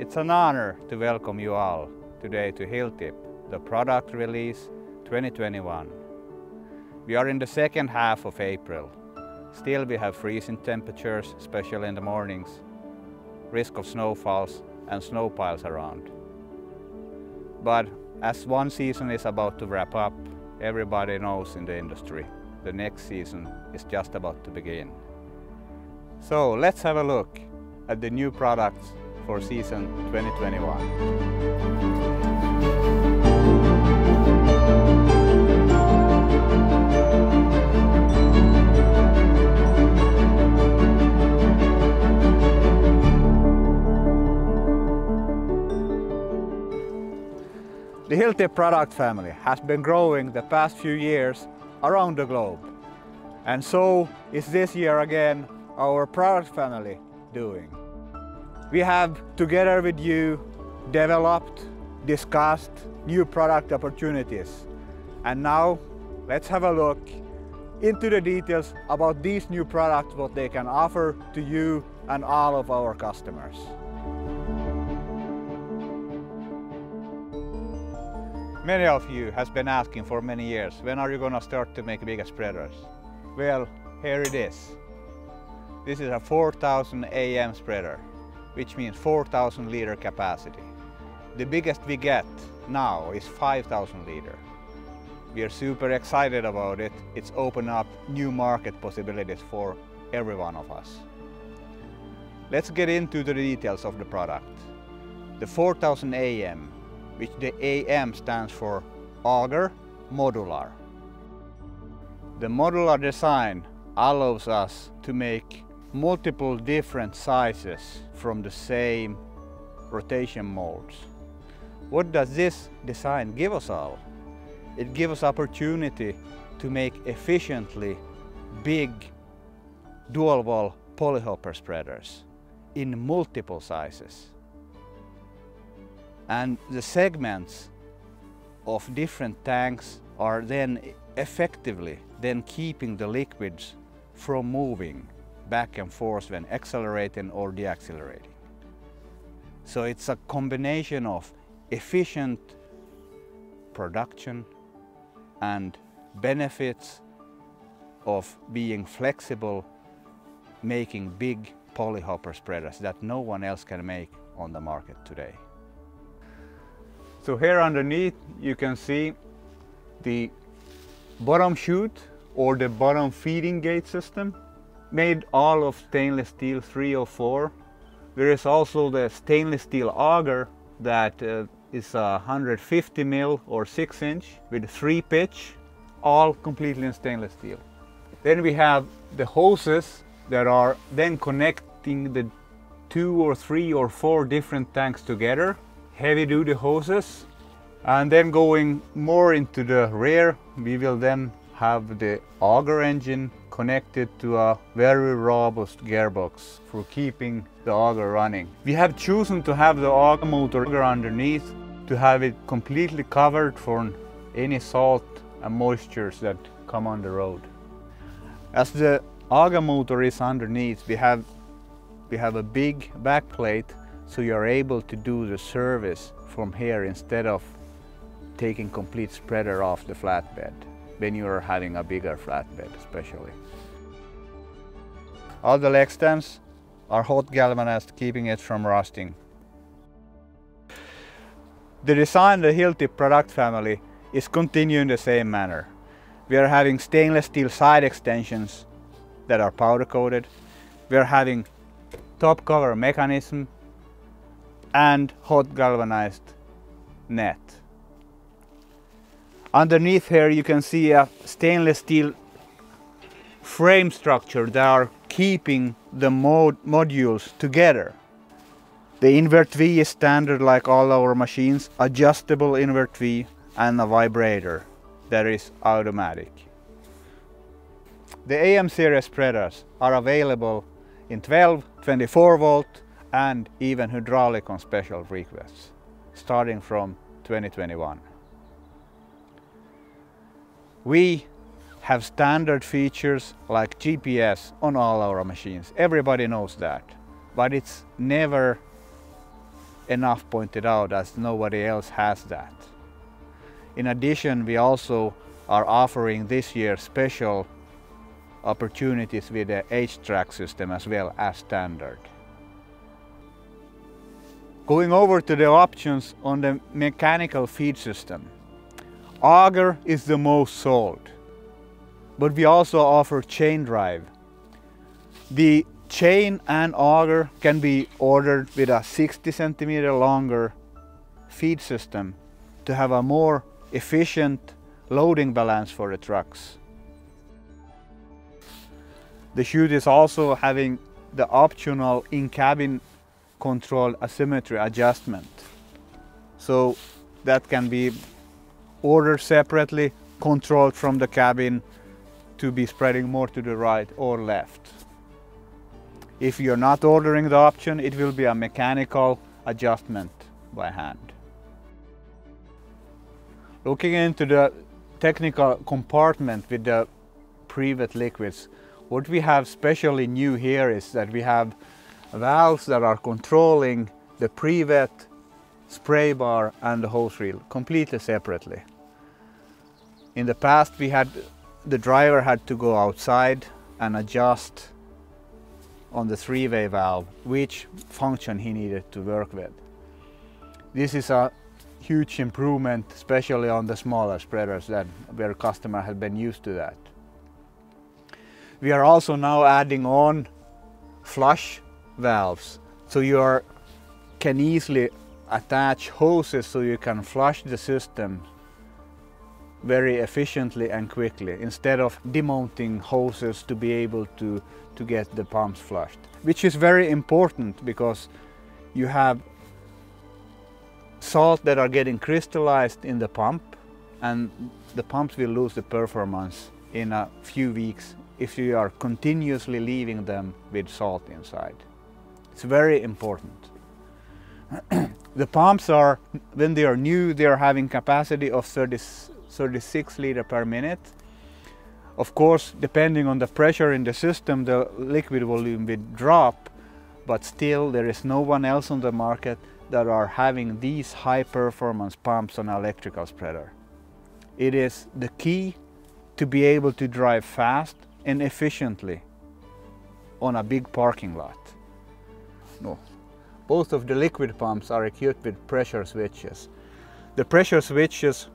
It's an honor to welcome you all today to Hilltip, the product release 2021. We are in the second half of April. Still we have freezing temperatures, especially in the mornings, risk of snowfalls and snow piles around. But as one season is about to wrap up, everybody knows in the industry the next season is just about to begin. So let's have a look at the new products for season 2021. The Hilltip product family has been growing the past few years around the globe. And so is this year again our product family doing. We have, together with you, developed, discussed new product opportunities. And now let's have a look into the details about these new products, what they can offer to you and all of our customers. Many of you has been asking for many years, when are you going to start to make bigger spreaders? Well, here it is. This is a 4000 AM spreader, which means 4000 liter capacity. The biggest we get now is 5000 liter. We are super excited about it. It's opened up new market possibilities for every one of us. Let's get into the details of the product. The 4000 AM, which the AM stands for auger modular. The modular design allows us to make multiple different sizes from the same rotation molds. What does this design give us all? It gives us opportunity to make efficiently big dual wall polyhopper spreaders in multiple sizes. And the segments of different tanks are then effectively keeping the liquids from moving back and forth when accelerating or deaccelerating. So it's a combination of efficient production and benefits of being flexible, making big polyhopper spreaders that no one else can make on the market today. So here underneath you can see the bottom chute or the bottom feeding gate system, made all of stainless steel 304. There is also the stainless steel auger that is 150 mil or 6 inch with 3 pitch, all completely in stainless steel. Then we have the hoses that are then connecting the 2 or 3 or 4 different tanks together. Heavy duty hoses. And then going more into the rear, we will then have the auger engine connected to a very robust gearbox for keeping the auger running. We have chosen to have the auger motor underneath to have it completely covered from any salt and moistures that come on the road. As the auger motor is underneath, we have a big back plate, so you are able to do the service from here instead of taking complete spreader off the flatbed when you are having a bigger flatbed especially. All the leg stands are hot galvanized, keeping it from rusting. The design of the Hilltip product family is continuing the same manner. We are having stainless steel side extensions that are powder coated. We are having top cover mechanism and hot galvanized net. Underneath here you can see a stainless steel frame structure that are keeping the modules together. The invert V is standard like all our machines, adjustable invert V and a vibrator that is automatic. The AM series spreaders are available in 12, 24 volt and even hydraulic on special requests, starting from 2021. We have standard features like GPS on all our machines. Everybody knows that, but it's never enough pointed out, as nobody else has that. In addition, we also are offering this year special opportunities with the Icestrike system as well as standard. Going over to the options on the mechanical feed system. Auger is the most sold, but we also offer chain drive. The chain and auger can be ordered with a 60 centimeter longer feed system to have a more efficient loading balance for the trucks. The chute is also having the optional in-cabin control asymmetry adjustment. So that can be ordered separately, controlled from the cabin to be spreading more to the right or left. If you're not ordering the option, it will be a mechanical adjustment by hand. Looking into the technical compartment with the pre-wet liquids, what we have specially new here is that we have valves that are controlling the pre-wet, spray bar and the hose reel completely separately. In the past the driver had to go outside and adjust on the three-way valve which function he needed to work with. This is a huge improvement, especially on the smaller spreaders where customer had been used to that. We are also now adding on flush valves, so you can easily attach hoses so you can flush the system very efficiently and quickly, instead of demounting hoses to be able to get the pumps flushed, which is very important because you have salt that are getting crystallized in the pump, and the pumps will lose the performance in a few weeks if you are continuously leaving them with salt inside. It's very important. The pumps are, when they are new, they are having capacity of 36 liters per minute. Of course, depending on the pressure in the system, the liquid volume will drop, but still there is no one else on the market that are having these high performance pumps on an electrical spreader. It is the key to be able to drive fast and efficiently on a big parking lot. No. Both of the liquid pumps are equipped with pressure switches. The pressure switches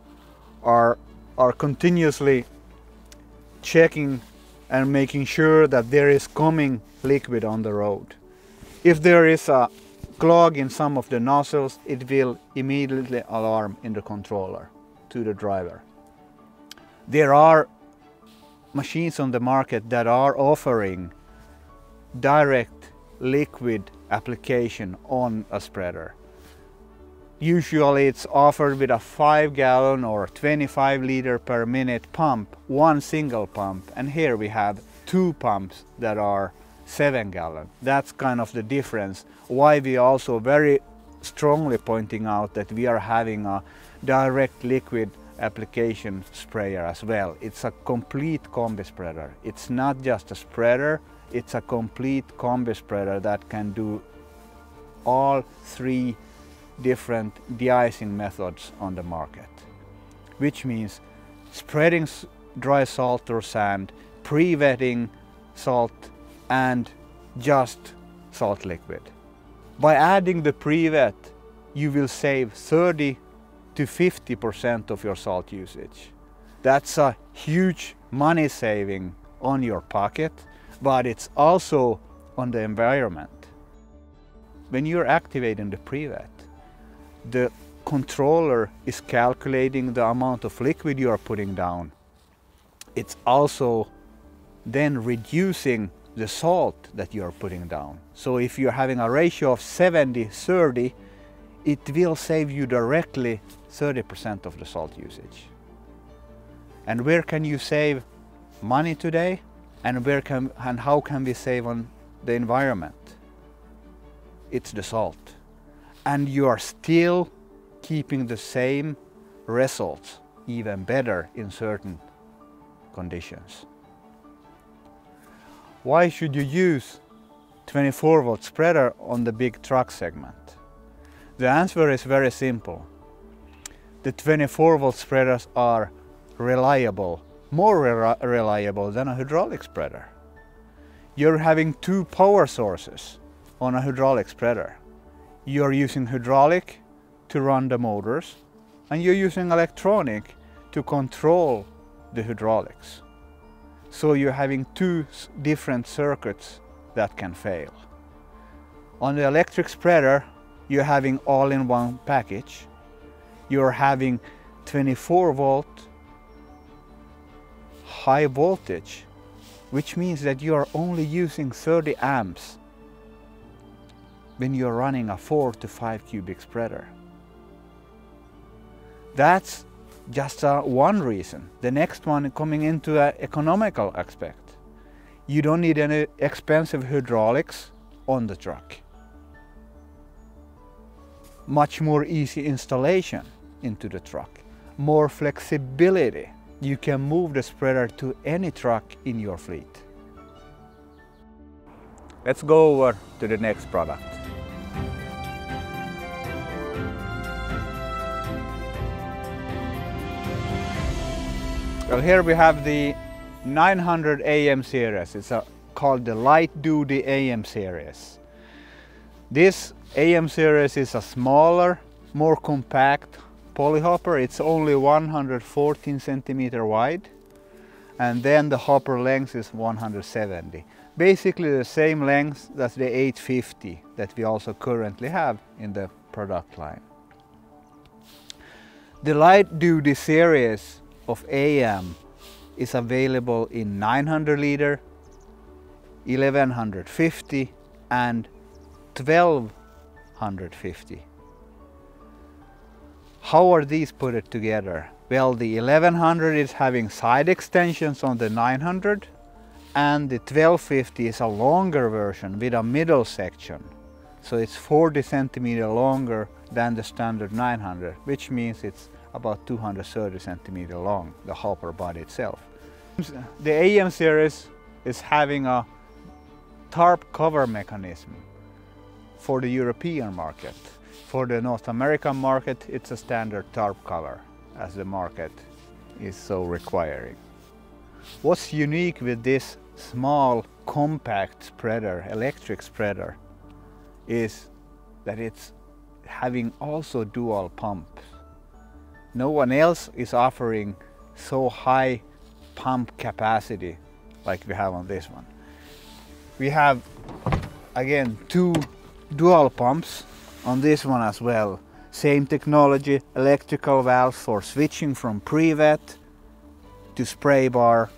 are continuously checking and making sure that there is coming liquid on the road. If there is a clog in some of the nozzles, it will immediately alarm in the controller to the driver. There are machines on the market that are offering direct liquid application on a spreader. Usually it's offered with a 5-gallon or 25 liter per minute pump, one single pump, and here we have two pumps that are 7-gallon. That's kind of the difference, why we also very strongly pointing out that we are having a direct liquid application sprayer as well. It's a complete combi spreader. It's not just a spreader, it's a complete combi spreader that can do all three different de-icing methods on the market, which means spreading dry salt or sand, pre-wetting salt, and just salt liquid. By adding the pre-wet, you will save 30 to 50% of your salt usage. That's a huge money saving on your pocket, but it's also on the environment. When you're activating the pre-wet, the controller is calculating the amount of liquid you are putting down. It's also then reducing the salt that you are putting down. So if you're having a ratio of 70-30, it will save you directly 30% of the salt usage. And where can you save money today? And how can we save on the environment? It's the salt. And you are still keeping the same results, even better in certain conditions. Why should you use 24-volt spreader on the big truck segment? The answer is very simple. The 24-volt spreaders are reliable, more reliable than a hydraulic spreader. You're having two power sources on a hydraulic spreader. You're using hydraulic to run the motors, and you're using electronic to control the hydraulics. So you're having two different circuits that can fail. On the electric spreader, you're having all in one package. You're having 24 volt high voltage, which means that you are only using 30 amps when you're running a 4 to 5 cubic spreader. That's just one reason. The next one coming into an economical aspect. You don't need any expensive hydraulics on the truck. Much more easy installation into the truck. More flexibility. You can move the spreader to any truck in your fleet. Let's go over to the next product. Well, here we have the 900 AM series. It's called the light duty AM series. This AM series is a smaller, more compact polyhopper. It's only 114 centimeter wide, and then the hopper length is 170. Basically the same length as the 850 that we also currently have in the product line. The light duty series of AM is available in 900 liter, 1150 and 1250. How are these put together? Well, the 1100 is having side extensions on the 900, and the 1250 is a longer version with a middle section. So it's 40 centimeter longer than the standard 900, which means it's about 230 centimeter long, the hopper body itself. The AM series is having a tarp cover mechanism for the European market. For the North American market, it's a standard tarp cover, as the market is so requiring. What's unique with this small compact spreader, electric spreader, is that it's having also dual pumps. No one else is offering so high pump capacity like we have on this one. We have again two dual pumps on this one as well. Same technology, electrical valves for switching from pre-wet to spray bar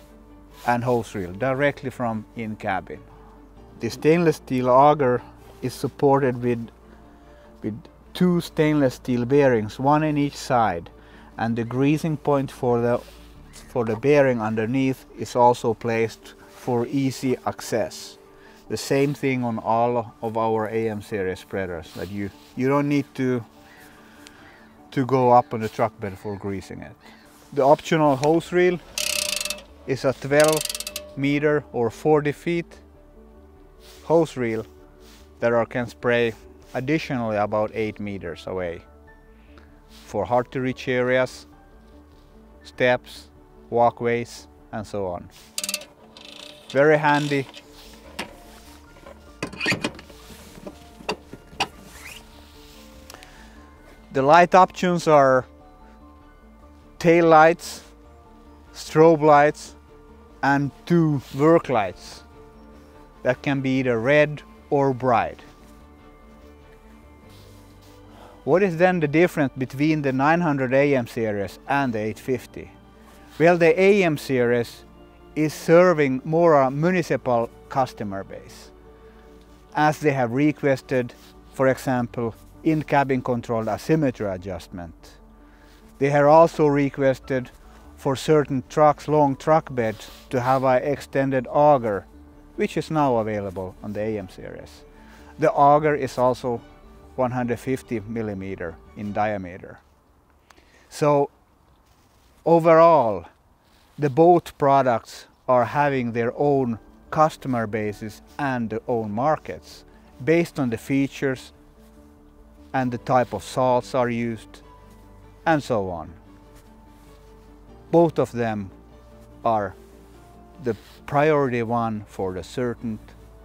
and hose reel directly from in cabin. The stainless steel auger is supported with two stainless steel bearings, one in each side, and the greasing point for the bearing underneath is also placed for easy access. The same thing on all of our AM series spreaders, that you don't need to go up on the truck bed for greasing it. The optional hose reel is a 12 meter or 40 feet hose reel that can spray additionally about 8 meters away for hard to reach areas, steps, walkways and so on. Very handy. The light options are tail lights, strobe lights and two work lights that can be either red or bright. What is then the difference between the 900 AM series and the 850? Well, the AM series is serving more a municipal customer base, as they have requested, for example, in-cabin controlled asymmetry adjustment. They have also requested for certain trucks, long truck beds, to have an extended auger, which is now available on the AM series. The auger is also 150 millimeter in diameter. So overall, the both products are having their own customer bases and their own markets based on the features and the type of salts are used, and so on. Both of them are the priority one for the certain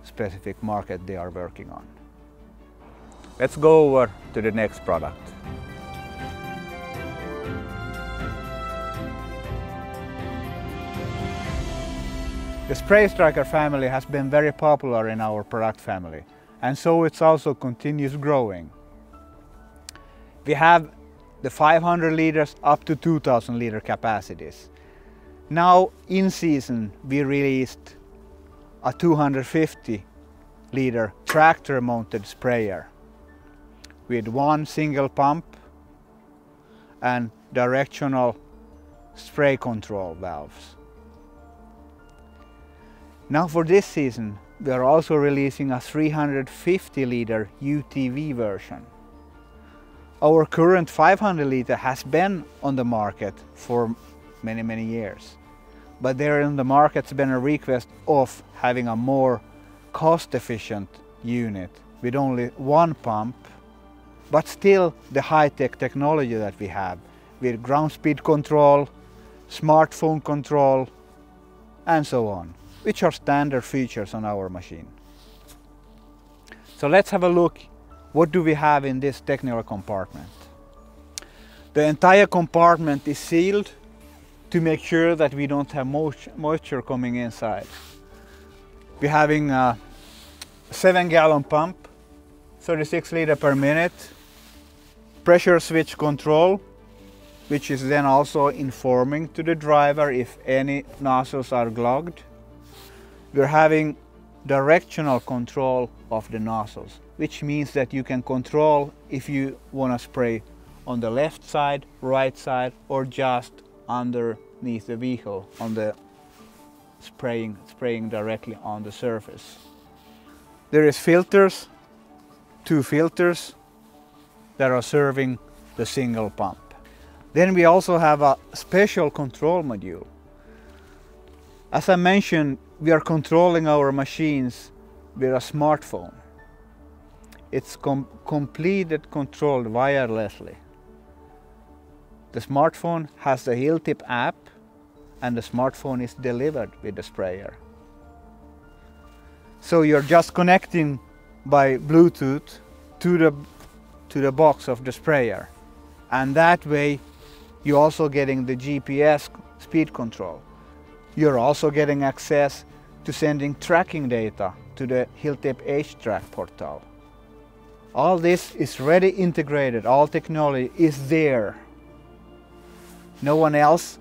specific market they are working on. Let's go over to the next product. The Spraystriker family has been very popular in our product family, and so it's also continues growing. We have the 500 liters up to 2000 liter capacities. Now in season we released a 250 liter tractor mounted sprayer with one single pump and directional spray control valves. Now for this season we are also releasing a 350 liter UTV version. Our current 500 liter has been on the market for many years, but there in the market has been a request of having a more cost efficient unit with only one pump, but still the high-tech technology that we have with ground speed control, smartphone control, and so on, which are standard features on our machine. So let's have a look. What do we have in this technical compartment? The entire compartment is sealed to make sure that we don't have moisture coming inside. We're having a 7-gallon pump, 36 liters per minute, pressure switch control, which is then also informing to the driver if any nozzles are clogged. We're having directional control of the nozzles, which means that you can control if you want to spray on the left side, right side, or just underneath the vehicle on the spraying directly on the surface. There is filters, 2 filters that are serving the single pump. Then we also have a special control module. As I mentioned, we are controlling our machines with a smartphone. It's completed controlled wirelessly. The smartphone has the Hilltip app and the smartphone is delivered with the sprayer. So you're just connecting by Bluetooth to the box of the sprayer, and that way you're also getting the GPS speed control. You're also getting access to sending tracking data to the Hilltip Icestrike portal. All this is ready integrated, all technology is there. No one else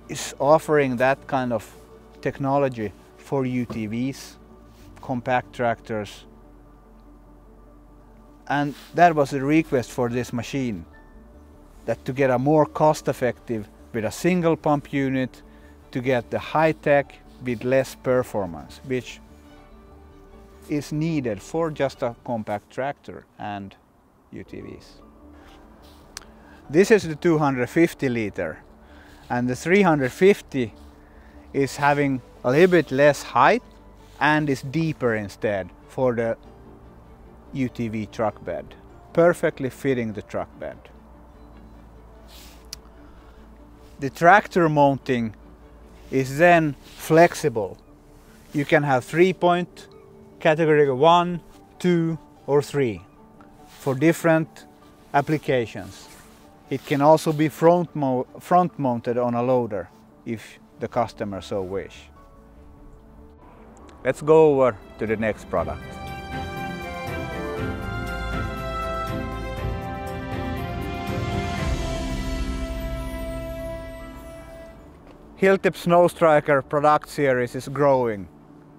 is offering that kind of technology for UTVs, compact tractors. And that was the request for this machine, that to get a more cost effective with a single pump unit, to get the high tech with less performance, which is needed for just a compact tractor and UTVs. This is the 250 liter, and the 350 is having a little bit less height and is deeper instead for the UTV truck bed, perfectly fitting the truck bed. The tractor mounting is then flexible. You can have 3-point, category 1, 2 or 3 for different applications. It can also be front mounted on a loader if the customer so wish. Let's go over to the next product. Hilltip Snowstriker product series is growing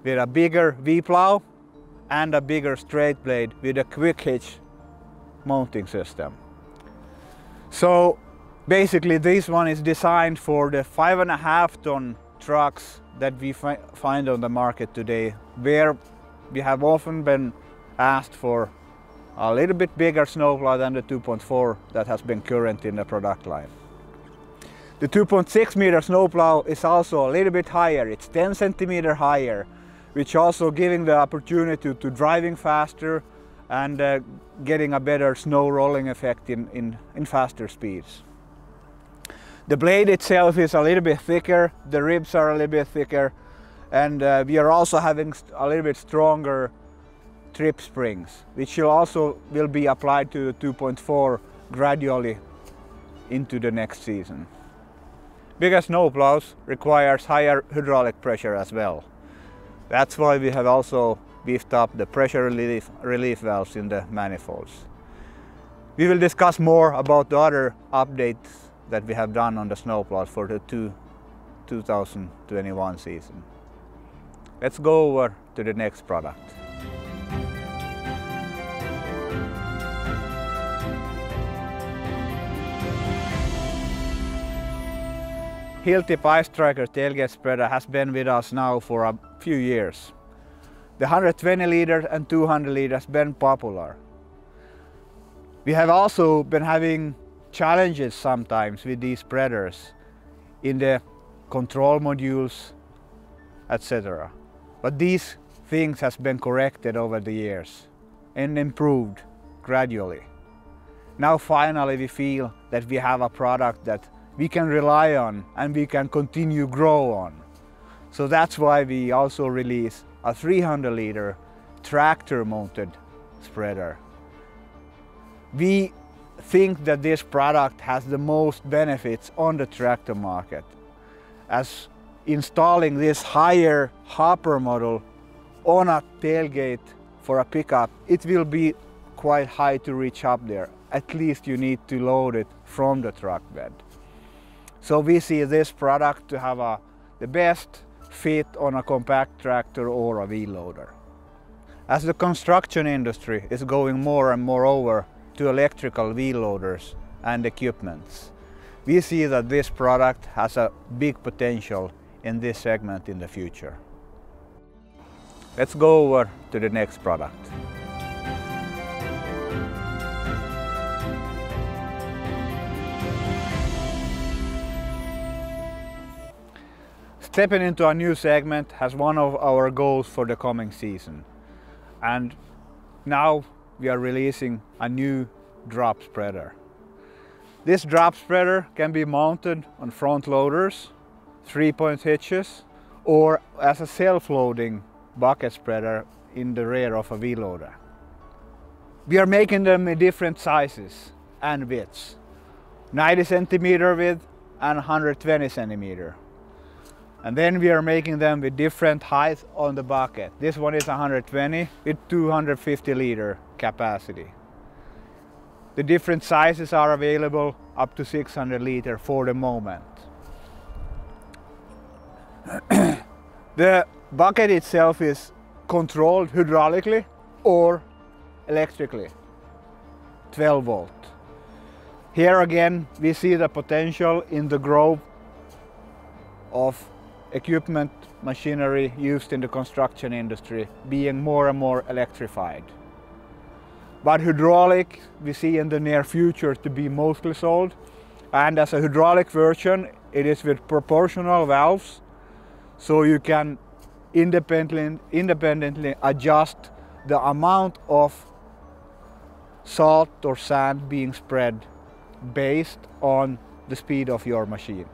with a bigger V-plow and a bigger straight blade with a quick hitch mounting system. So basically this one is designed for the 5.5 ton trucks that we find on the market today, where we have often been asked for a little bit bigger snowplow than the 2.4 that has been current in the product line. The 2.6 meter snowplow is also a little bit higher. It's 10 centimeter higher, which also giving the opportunity to driving faster and getting a better snow rolling effect in faster speeds. The blade itself is a little bit thicker, the ribs are a little bit thicker, and we are also having a little bit stronger trip springs, which will be applied to the 2.4 gradually into the next season. Bigger snowplows requires higher hydraulic pressure as well. That's why we have also beefed up the pressure relief valves in the manifolds. We will discuss more about the other updates that we have done on the snowplows for the 2021 season. Let's go over to the next product. Hilltip Icestriker tailgate spreader has been with us now for a few years. The 120 liter and 200 liter has been popular. We have also been having challenges sometimes with these spreaders in the control modules, etc. But these things has been corrected over the years and improved gradually. Now finally we feel that we have a product that we can rely on and we can continue grow on. So that's why we also release a 300 liter tractor mounted spreader. We think that this product has the most benefits on the tractor market, as installing this higher hopper model on a tailgate for a pickup, it will be quite high to reach up there. At least you need to load it from the truck bed. So we see this product to have the best fit on a compact tractor or a wheel loader. As the construction industry is going more and more over to electrical wheel loaders and equipments, we see that this product has a big potential in this segment in the future. Let's go over to the next product. Stepping into a new segment has one of our goals for the coming season, and now we are releasing a new drop spreader. This drop spreader can be mounted on front loaders, 3-point hitches, or as a self-loading bucket spreader in the rear of a wheel loader. We are making them in different sizes and widths, 90 centimeter width and 120 centimeter. And then we are making them with different heights on the bucket. This one is 120 with 250 liter capacity. The different sizes are available up to 600 liter for the moment. The bucket itself is controlled hydraulically or electrically, 12 volt. Here again we see the potential in the growth of equipment, machinery used in the construction industry being more and more electrified. But hydraulic we see in the near future to be mostly sold, and as a hydraulic version it is with proportional valves, so you can independently adjust the amount of salt or sand being spread based on the speed of your machine.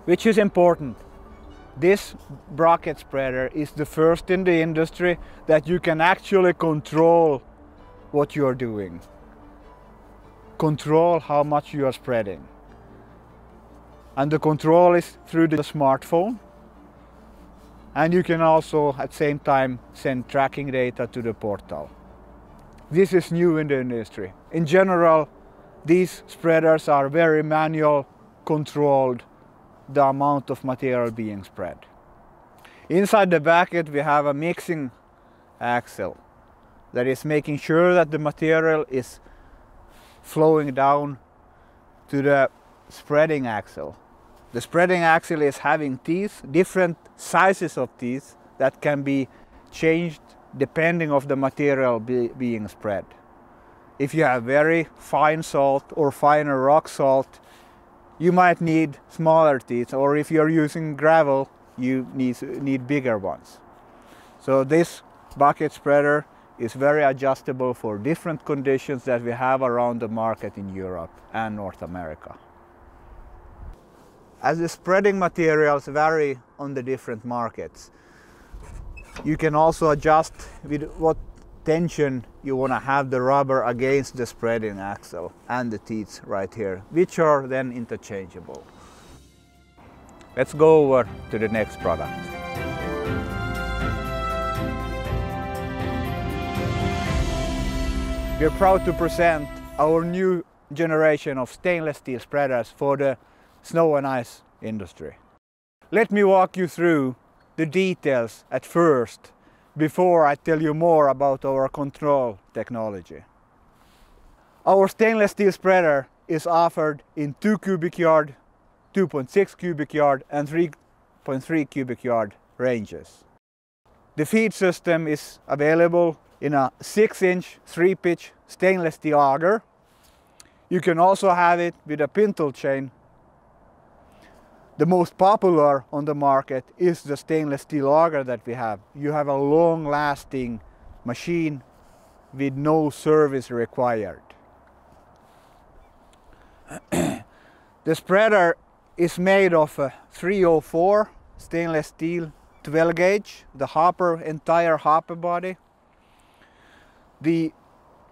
Which is important. This bucket spreader is the first in the industry that you can actually control what you're doing. Control how much you are spreading. And the control is through the smartphone. And you can also at the same time send tracking data to the portal. This is new in the industry. In general, these spreaders are very manual controlled, the amount of material being spread. Inside the bucket we have a mixing axle that is making sure that the material is flowing down to the spreading axle. The spreading axle is having teeth, different sizes of teeth that can be changed depending on the material being spread. If you have very fine salt or finer rock salt, you might need smaller teeth, or if you're using gravel, you need bigger ones. So this bucket spreader is very adjustable for different conditions that we have around the market in Europe and North America. As the spreading materials vary on the different markets, you can also adjust with what tension you want to have the rubber against the spreading axle and the teeth right here, which are then interchangeable. Let's go over to the next product. We are proud to present our new generation of stainless steel spreaders for the snow and ice industry. Let me walk you through the details at first before I tell you more about our control technology. Our stainless steel spreader is offered in 2 cubic yard, 2.6 cubic yard and 3.3 cubic yard ranges. The feed system is available in a 6-inch 3-pitch stainless steel auger. You can also have it with a pintle chain. The most popular on the market is the stainless steel auger that we have. You have a long-lasting machine with no service required. The spreader is made of a 304 stainless steel 12 gauge, the entire hopper body. The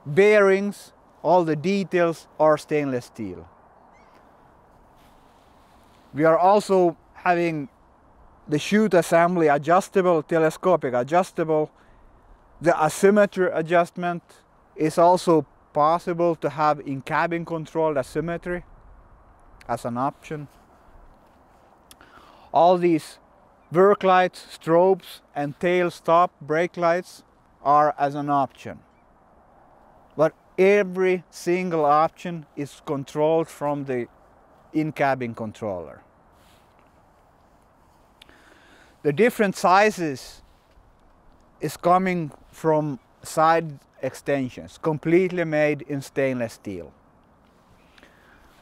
bearings, all the details are stainless steel. We are also having the chute assembly adjustable, telescopic adjustable. The asymmetry adjustment is also possible to have in cabin controlled asymmetry as an option. All these work lights, strobes and tail stop brake lights are as an option. But every single option is controlled from the in-cabin controller. The different sizes is coming from side extensions, completely made in stainless steel.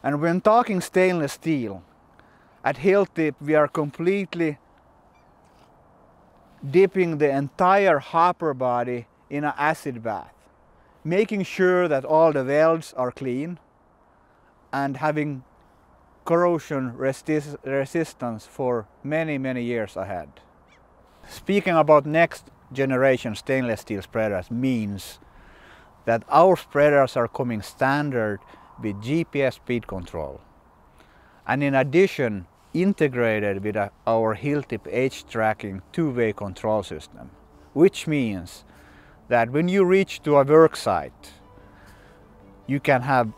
And when talking stainless steel, at Hilltip we are completely dipping the entire hopper body in an acid bath, making sure that all the welds are clean and having corrosion resistance for many, many years ahead. Speaking about next generation stainless steel spreaders means that our spreaders are coming standard with GPS speed control, and in addition integrated with our Hilltip edge tracking two-way control system, which means that when you reach to a work site, you can have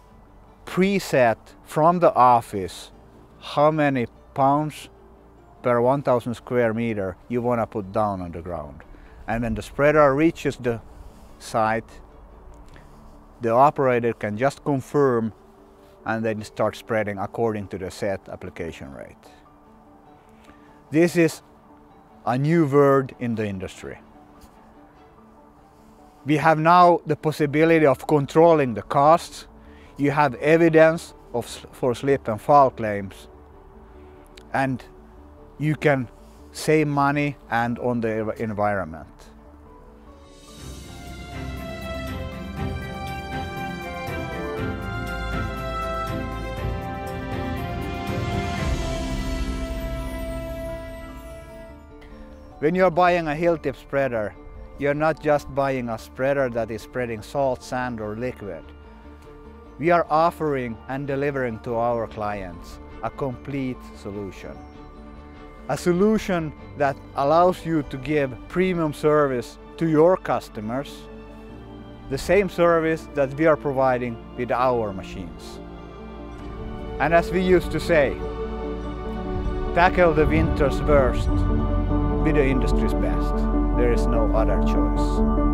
preset from the office how many pounds per 1000 square meter you want to put down on the ground. And when the spreader reaches the site, the operator can just confirm and then start spreading according to the set application rate. This is a new word in the industry. We have now the possibility of controlling the costs. You have evidence for slip and fall claims, and you can save money and on the environment. When you're buying a Hilltip spreader, you're not just buying a spreader that is spreading salt, sand or liquid. We are offering and delivering to our clients a complete solution. A solution that allows you to give premium service to your customers, the same service that we are providing with our machines. And as we used to say, tackle the winter's worst with the industry's best. There is no other choice.